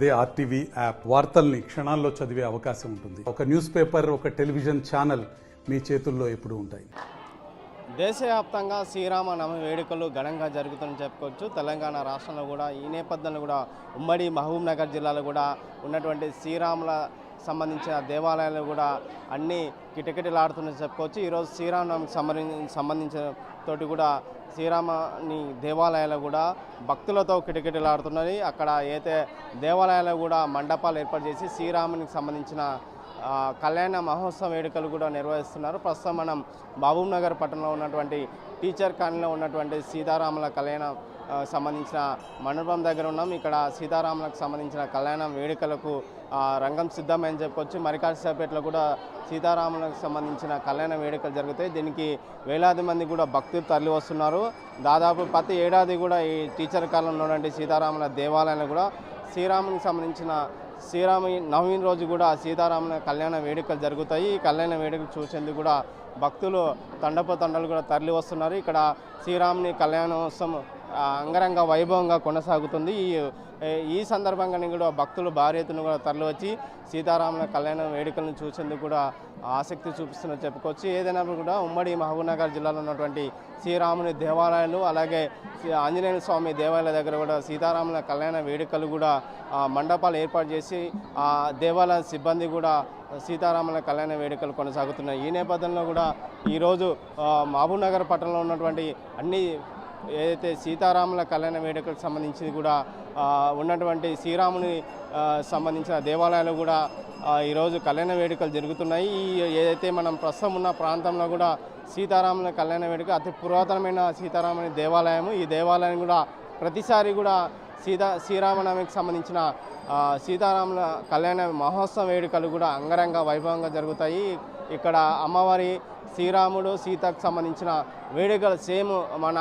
అదే RTV app వార్తల్ని క్షణాల్లో చదివే అవకాశం ఉంటుంది. ఒక న్యూస్ పేపర్, ఒక టెలివిజన్ ఛానల్ మీ చేతుల్లో ఎప్పుడూ ఉంటాయి. దేశవ్యాప్తంగా శ్రీరామనవమి వేడుకలు ఘనంగా జరుగుతుందని చెప్పుకోవచ్చు. తెలంగాణ రాష్ట్రంలో కూడా ఈ నేపథ్యంలో కూడా ఉమ్మడి మహబూబ్ నగర్ జిల్లాలో కూడా ఉన్నటువంటి శ్రీరాముల సంబంధించిన దేవాలయాలు కూడా అన్నీ కిటకిటలాడుతుందని చెప్పుకోవచ్చు. ఈరోజు శ్రీరామనవమికి సంబంధించిన తోటి కూడా శ్రీరామని దేవాలయాలు కూడా భక్తులతో కిటకిటలాడుతున్నాయి. అక్కడ అయితే దేవాలయాలు కూడా మండపాలు ఏర్పాటు చేసి శ్రీరామునికి సంబంధించిన కళ్యాణ మహోత్సవ వేడుకలు కూడా నిర్వహిస్తున్నారు. ప్రస్తుతం మనం మహబూబ్ నగర్ పట్టణంలో ఉన్నటువంటి టీచర్ కాలనీలో ఉన్నటువంటి సీతారాముల కళ్యాణ సంబంధించిన మండపం దగ్గర ఉన్నాం. ఇక్కడ సీతారాములకు సంబంధించిన కళ్యాణ వేడుకలకు రంగం సిద్ధమని చెప్పుకోవచ్చు. మరికాసేపట్లో కూడా సీతారాములకు సంబంధించిన కళ్యాణ వేడుకలు జరుగుతాయి. దీనికి వేలాది మంది కూడా భక్తులు తరలి వస్తున్నారు. దాదాపు ప్రతి ఏడాది కూడా ఈ టీచర్ కాలంలో ఉన్నటువంటి సీతారాముల దేవాలయాలు కూడా శ్రీరామునికి సంబంధించిన శ్రీరామనవమి రోజు కూడా సీతారాముల కళ్యాణ వేడుకలు జరుగుతాయి. ఈ కళ్యాణ వేడుకలు చూసేందుకు కూడా భక్తులు తండలు కూడా తరలి వస్తున్నారు. ఇక్కడ శ్రీరాముని కళ్యాణోత్సవం అంగరంగ వైభవంగా కొనసాగుతుంది. ఈ సందర్భంగానే కూడా భక్తులు భారీ ఎత్తున కూడా తరలి వచ్చి సీతారాముల కళ్యాణ వేడుకలను చూసేందుకు కూడా ఆసక్తి చూపిస్తున్నట్టు చెప్పుకోవచ్చు. ఏదైనా కూడా ఉమ్మడి మహబూబ్నగర్ జిల్లాలో ఉన్నటువంటి శ్రీరాముని దేవాలయాలు, అలాగే ఆంజనేయ స్వామి దేవాలయాల దగ్గర కూడా సీతారాముల కళ్యాణ వేడుకలు కూడా మండపాలు ఏర్పాటు చేసి ఆ దేవాలయ సిబ్బంది కూడా సీతారాముల కళ్యాణ వేడుకలు కొనసాగుతున్నాయి. ఈ నేపథ్యంలో కూడా ఈరోజు మహబూబ్ నగర్ పట్టణంలో ఉన్నటువంటి అన్ని ఏదైతే సీతారాముల కళ్యాణ వేడుకలకు సంబంధించి కూడా ఉన్నటువంటి శ్రీరాముని సంబంధించిన దేవాలయాలు కూడా ఈరోజు కళ్యాణ వేడుకలు జరుగుతున్నాయి. ఏదైతే మనం ప్రస్తుతం ఉన్న ప్రాంతంలో కూడా సీతారాముల కళ్యాణ వేడుక అతి పురాతనమైన సీతారాముని దేవాలయము. ఈ దేవాలయం కూడా ప్రతిసారి కూడా శ్రీరామనవమికి సంబంధించిన సీతారాముల కళ్యాణ మహోత్సవ వేడుకలు కూడా అంగరంగ వైభవంగా జరుగుతాయి. ఇక్కడ అమ్మవారి శ్రీరాముడు సీతకు సంబంధించిన వేడుకలు సేమ్ మన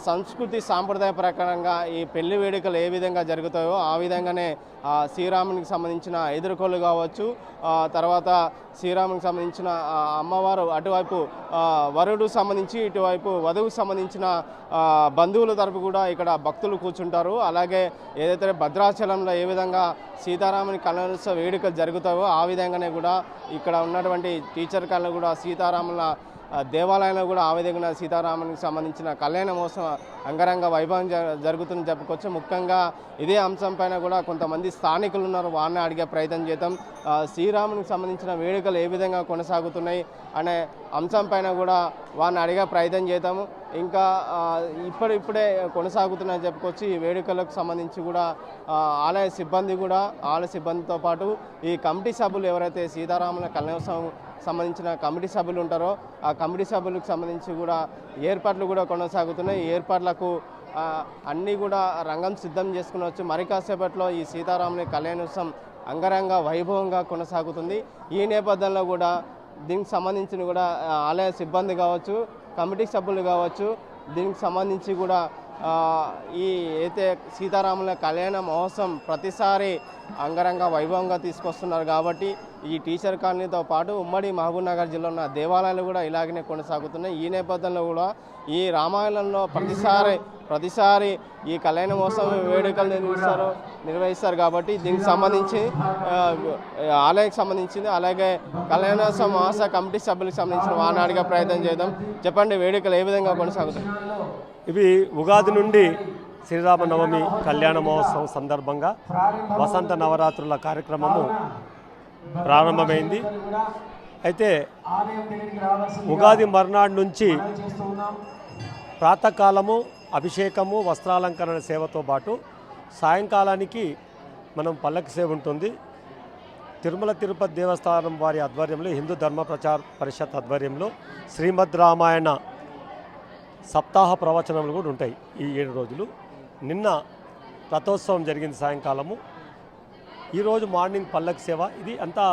సంస్కృతి సాంప్రదాయ ప్రకారంగా ఈ పెళ్లి వేడుకలు ఏ విధంగా జరుగుతాయో ఆ విధంగానే శ్రీరామునికి సంబంధించిన ఎదుర్కోలు కావచ్చు, తర్వాత శ్రీరామునికి సంబంధించిన అమ్మవారు అటువైపు వరుడు సంబంధించి ఇటువైపు వధువుకు సంబంధించిన బంధువుల తరపు కూడా ఇక్కడ భక్తులు కూర్చుంటారు. అలాగే ఏదైతే భద్రాచలంలో ఏ విధంగా సీతారాముని కళ్యాణోత్సవ వేడుకలు జరుగుతాయో ఆ విధంగానే కూడా ఇక్కడ ఉన్నటువంటి టీచర్ కళ కూడా సీతారాముల దేవాలయంలో కూడా ఆ విధంగా సీతారామునికి సంబంధించిన కళ్యాణ మహోత్సవం అంగరంగ వైభవం జరుగుతుందని చెప్పుకోవచ్చు. ముఖ్యంగా ఇదే అంశం పైన కూడా కొంతమంది స్థానికులు ఉన్నారు. వారిని అడిగే ప్రయత్నం చేద్దాం. శ్రీరామునికి సంబంధించిన వేడుకలు ఏ విధంగా కొనసాగుతున్నాయి అనే అంశం పైన కూడా వారిని అడిగే ప్రయత్నం చేద్దాము. ఇంకా ఇప్పుడే కొనసాగుతున్నాయని చెప్పుకోవచ్చు. ఈ వేడుకలకు సంబంధించి కూడా ఆలయ సిబ్బందితో పాటు ఈ కమిటీ సభ్యులు ఎవరైతే సీతారాముల కళ్యాణోత్సవం సంబంధించిన కమిటీ సభ్యులు ఉంటారో ఆ కమిటీ సభ్యులకు సంబంధించి కూడా ఏర్పాట్లు కూడా కొనసాగుతున్నాయి. ఈ ఏర్పాట్లకు అన్నీ కూడా రంగం సిద్ధం చేసుకునవచ్చు. మరి కాసేపట్లో ఈ సీతారాముని కళ్యాణోత్సవం అంగరంగ వైభవంగా కొనసాగుతుంది. ఈ నేపథ్యంలో కూడా దీనికి సంబంధించిన కూడా ఆలయ సిబ్బంది కావచ్చు, కమిటీ సభ్యులు కావచ్చు, దీనికి సంబంధించి కూడా ఈ అయితే సీతారాముల కళ్యాణ మహోత్సవం ప్రతిసారి అంగరంగ వైభవంగా తీసుకొస్తున్నారు. కాబట్టి ఈ టీచర్ కాలనీతో పాటు ఉమ్మడి మహబూబ్ నగర్ జిల్లా ఉన్న దేవాలయాలు కూడా ఇలాగనే కొనసాగుతున్నాయి. ఈ నేపథ్యంలో కూడా ఈ రామాయణంలో ప్రతిసారి ఈ కళ్యాణ మహోత్సవం వేడుకలు నిర్వహిస్తారు. కాబట్టి దీనికి సంబంధించి ఆలయానికి సంబంధించింది, అలాగే కళ్యాణోత్సవ మహోత్సవ కమిటీ సభ్యులకు సంబంధించిన వారిని అడిగే ప్రయత్నం చేద్దాం. చెప్పండి, వేడుకలు ఏ విధంగా కొనసాగుతాయి? ఇవి ఉగాది నుండి శ్రీరామనవమి కళ్యాణ మహోత్సవం సందర్భంగా వసంత నవరాత్రుల కార్యక్రమము ప్రారంభమైంది. అయితే ఉగాది మర్నాడు నుంచి ప్రాతకాలము అభిషేకము, వస్త్రాలంకరణ సేవతో పాటు సాయంకాలానికి మనం పల్లకి సేవ ఉంటుంది. తిరుమల తిరుపతి దేవస్థానం వారి ఆధ్వర్యంలో, హిందూ ధర్మ ప్రచార పరిషత్ ఆధ్వర్యంలో శ్రీమద్ రామాయణ సప్తాహ ప్రవచనములు కూడా ఉంటాయి ఈ 7 రోజులు. నిన్న రథోత్సవం జరిగింది సాయంకాలము. ఈరోజు మార్నింగ్ పల్లకి సేవ. ఇది అంతా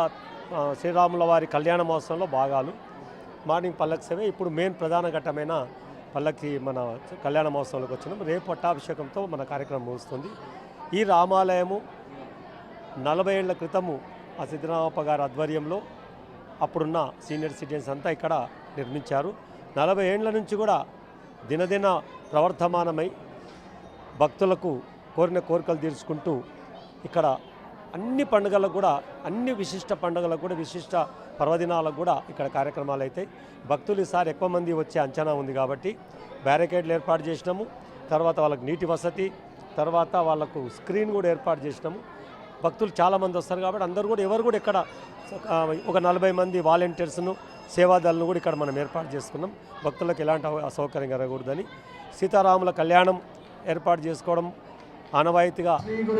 శ్రీరాముల వారి కళ్యాణ మహోత్సవంలో భాగాలు. మార్నింగ్ పల్లకి సేవ. ఇప్పుడు మెయిన్ ప్రధాన ఘట్టమైన పల్లకి మన కళ్యాణ మహోత్సవంలోకి వచ్చినాం. రేపు పట్టాభిషేకంతో మన కార్యక్రమం ముగుస్తుంది. ఈ రామాలయము 40 ఏళ్ల క్రితము ఆ సిద్ధరామప్ప గారి ఆధ్వర్యంలో అప్పుడున్న సీనియర్ సిటిజన్స్ అంతా ఇక్కడ నిర్మించారు. 40 ఏళ్ల నుంచి కూడా దినదిన ప్రవర్ధమానమై భక్తులకు కోరిన కోరికలు తీర్చుకుంటూ ఇక్కడ అన్ని పండుగలకు కూడా అన్ని విశిష్ట పండుగలకు కూడా విశిష్ట పర్వదినాలకు కూడా ఇక్కడ కార్యక్రమాలు అవుతాయి. భక్తులు ఈసారి ఎక్కువ మంది వచ్చే అంచనా ఉంది కాబట్టి బ్యారికేడ్లు ఏర్పాటు చేసినాము. తర్వాత వాళ్ళకి నీటి వసతి, తర్వాత వాళ్ళకు స్క్రీన్ కూడా ఏర్పాటు చేసినాము. భక్తులు చాలామంది వస్తారు కాబట్టి అందరూ కూడా ఎవరు కూడా ఇక్కడ ఒక 40 మంది వాలంటీర్స్ను సేవాదాలను కూడా ఇక్కడ మనం ఏర్పాటు చేసుకున్నాం. భక్తులకు ఎలాంటి అసౌకర్యం కలగకూడదని సీతారాముల కళ్యాణం ఏర్పాటు చేసుకోవడం ఆనవాయితీగా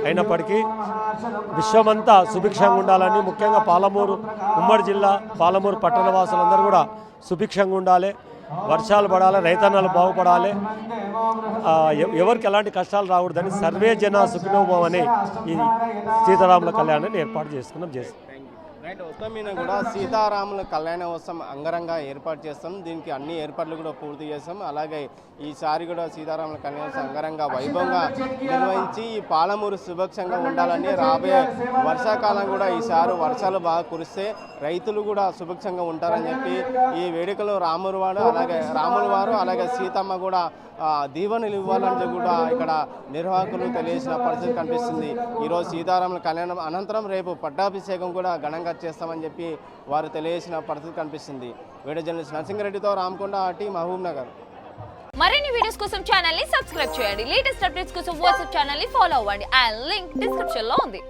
అయినప్పటికీ విశ్వమంతా సుభిక్షంగా ఉండాలని, ముఖ్యంగా పాలమూరు ఉమ్మడి జిల్లా పాలమూరు పట్టణ వాసులందరూ కూడా సుభిక్షంగా ఉండాలి, వర్షాలు పడాలి, రైతన్నలు బాగుపడాలి, ఎవరికి ఎలాంటి కష్టాలు రాకూడదని సర్వే జన సుఖినోభవం అనే ఈ సీతారాముల కళ్యాణాన్ని ఏర్పాటు చేసుకున్నాం. రైట్, మొత్తం మీద కూడా సీతారాముల కళ్యాణోత్సవం అంగరంగ ఏర్పాటు చేస్తాం. దీనికి అన్ని ఏర్పాట్లు కూడా పూర్తి చేస్తాం. అలాగే ఈసారి కూడా సీతారాముల కళ్యాణోత్సవం అంగరంగ వైభవంగా నిర్వహించి ఈ పాలమూరు సుభిక్షంగా ఉండాలని, రాబోయే వర్షాకాలం కూడా ఈసారి వర్షాలు బాగా కురిస్తే రైతులు కూడా సుభిక్షంగా ఉంటారని చెప్పి ఈ వేడుకలో రాముల వారు అలాగే సీతమ్మ కూడా దీవెనలు ఇవ్వాలని కూడా ఇక్కడ నిర్వాహకులు తెలియజేసిన పరిస్థితి కనిపిస్తుంది. ఈరోజు సీతారాముల కళ్యాణం అనంతరం రేపు పట్టాభిషేకం కూడా ఘనంగా చేస్తామని చెప్పి వారు తెలియజేసిన పరిస్థితి కనిపిస్తుంది. వీడియో జర్నలిస్ట్ నరసింహారెడ్డితో రామకొండ, ఆర్టీ, మహబూబ్ నగర్. మరిన్ని వీడియోస్ కోసం ఛానల్ ని సబ్స్క్రైబ్ చేయండి. లేటెస్ట్ అప్డేట్స్ కోసం వాట్సాప్ ఛానల్ ని ఫాలో అవ్వండి. ఆ లింక్ డిస్క్రిప్షన్ లో ఉంది.